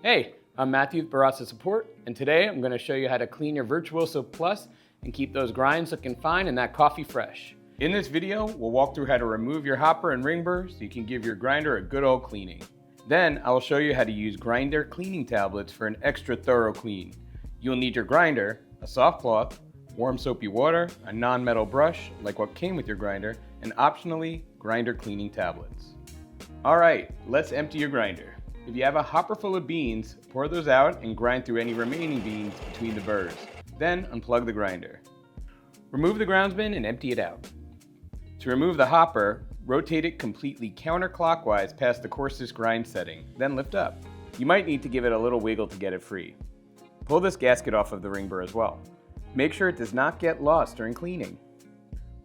Hey, I'm Matthew with Baratza Support, and today I'm going to show you how to clean your Virtuoso Plus and keep those grinds looking fine and that coffee fresh. In this video, we'll walk through how to remove your hopper and ring burr so you can give your grinder a good old cleaning. Then I will show you how to use grinder cleaning tablets for an extra thorough clean. You'll need your grinder, a soft cloth, warm soapy water, a non-metal brush like what came with your grinder, and optionally, grinder cleaning tablets. Alright, let's empty your grinder. If you have a hopper full of beans, pour those out and grind through any remaining beans between the burrs. Then unplug the grinder. Remove the grounds bin and empty it out. To remove the hopper, rotate it completely counterclockwise past the coarsest grind setting, then lift up. You might need to give it a little wiggle to get it free. Pull this gasket off of the ring burr as well. Make sure it does not get lost during cleaning.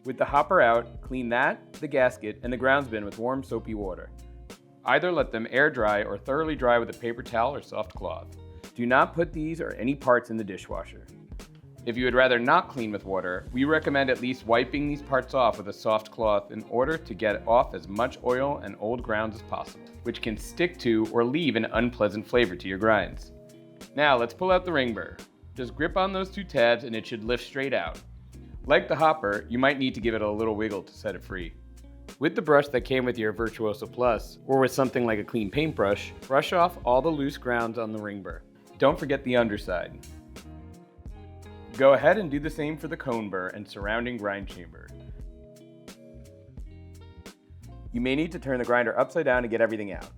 With the hopper out, clean that, the gasket, and the grounds bin with warm soapy water. Either let them air dry or thoroughly dry with a paper towel or soft cloth. Do not put these or any parts in the dishwasher. If you would rather not clean with water, we recommend at least wiping these parts off with a soft cloth in order to get off as much oil and old grounds as possible, which can stick to or leave an unpleasant flavor to your grinds. Now let's pull out the ring burr. Just grip on those two tabs and it should lift straight out. Like the hopper, you might need to give it a little wiggle to set it free. With the brush that came with your Virtuoso Plus, or with something like a clean paintbrush, brush off all the loose grounds on the ring burr. Don't forget the underside. Go ahead and do the same for the cone burr and surrounding grind chamber. You may need to turn the grinder upside down to get everything out.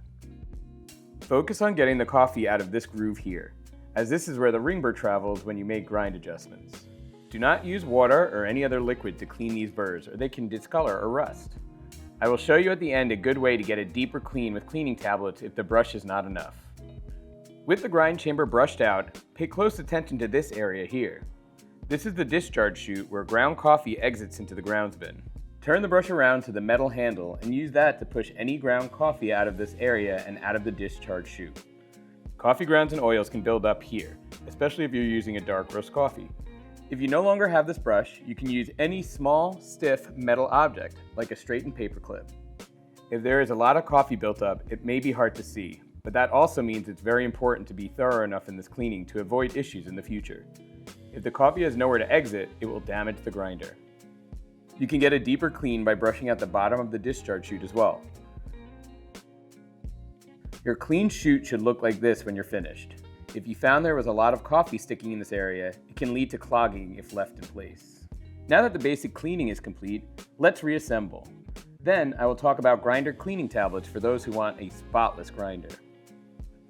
Focus on getting the coffee out of this groove here, as this is where the ring burr travels when you make grind adjustments. Do not use water or any other liquid to clean these burrs, or they can discolor or rust. I will show you at the end a good way to get a deeper clean with cleaning tablets if the brush is not enough. With the grind chamber brushed out, pay close attention to this area here. This is the discharge chute where ground coffee exits into the grounds bin. Turn the brush around to the metal handle and use that to push any ground coffee out of this area and out of the discharge chute. Coffee grounds and oils can build up here, especially if you're using a dark roast coffee. If you no longer have this brush, you can use any small, stiff metal object, like a straightened paper clip. If there is a lot of coffee built up, it may be hard to see, but that also means it's very important to be thorough enough in this cleaning to avoid issues in the future. If the coffee has nowhere to exit, it will damage the grinder. You can get a deeper clean by brushing out the bottom of the discharge chute as well. Your clean chute should look like this when you're finished. If you found there was a lot of coffee sticking in this area, it can lead to clogging if left in place. Now that the basic cleaning is complete, let's reassemble. Then I will talk about grinder cleaning tablets for those who want a spotless grinder.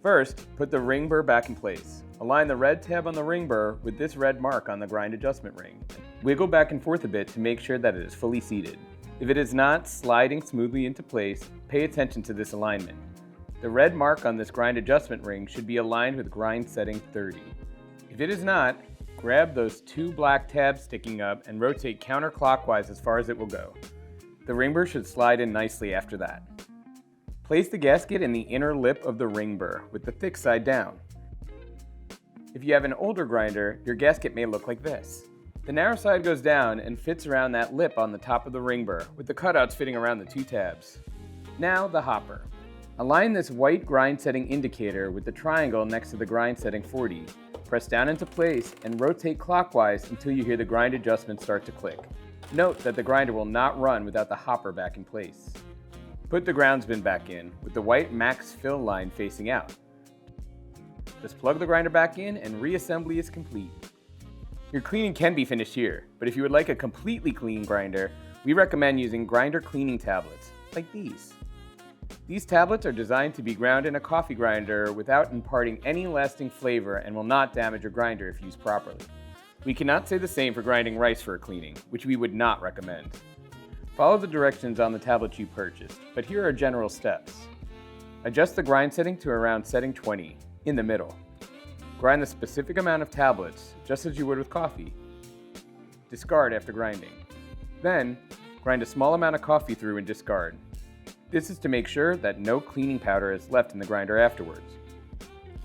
First, put the ring burr back in place. Align the red tab on the ring burr with this red mark on the grind adjustment ring. Wiggle back and forth a bit to make sure that it is fully seated. If it is not sliding smoothly into place, pay attention to this alignment. The red mark on this grind adjustment ring should be aligned with grind setting 30. If it is not, grab those two black tabs sticking up and rotate counterclockwise as far as it will go. The ring burr should slide in nicely after that. Place the gasket in the inner lip of the ring burr with the thick side down. If you have an older grinder, your gasket may look like this. The narrow side goes down and fits around that lip on the top of the ring burr, with the cutouts fitting around the two tabs. Now the hopper. Align this white grind setting indicator with the triangle next to the grind setting 40. Press down into place and rotate clockwise until you hear the grind adjustment start to click. Note that the grinder will not run without the hopper back in place. Put the grounds bin back in with the white max fill line facing out. Just plug the grinder back in and reassembly is complete. Your cleaning can be finished here, but if you would like a completely clean grinder, we recommend using grinder cleaning tablets, like these. These tablets are designed to be ground in a coffee grinder without imparting any lasting flavor and will not damage your grinder if used properly. We cannot say the same for grinding rice for a cleaning, which we would not recommend. Follow the directions on the tablet you purchased, but here are general steps. Adjust the grind setting to around setting 20, in the middle. Grind the specific amount of tablets, just as you would with coffee. Discard after grinding. Then, grind a small amount of coffee through and discard. This is to make sure that no cleaning powder is left in the grinder afterwards.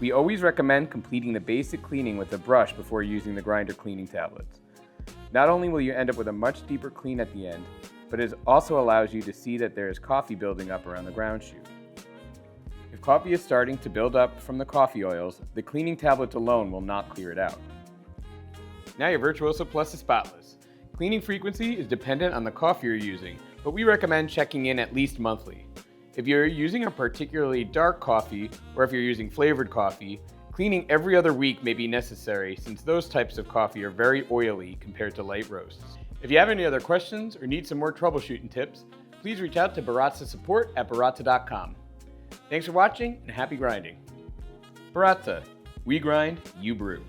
We always recommend completing the basic cleaning with a brush before using the grinder cleaning tablets. Not only will you end up with a much deeper clean at the end, but it also allows you to see that there is coffee building up around the ground chute. If coffee is starting to build up from the coffee oils, the cleaning tablets alone will not clear it out. Now your Virtuoso Plus is spotless. Cleaning frequency is dependent on the coffee you're using, but we recommend checking in at least monthly. If you're using a particularly dark coffee, or if you're using flavored coffee, cleaning every other week may be necessary since those types of coffee are very oily compared to light roasts. If you have any other questions or need some more troubleshooting tips, please reach out to Baratza support at baratza.com. Thanks for watching and happy grinding. Baratza, we grind, you brew.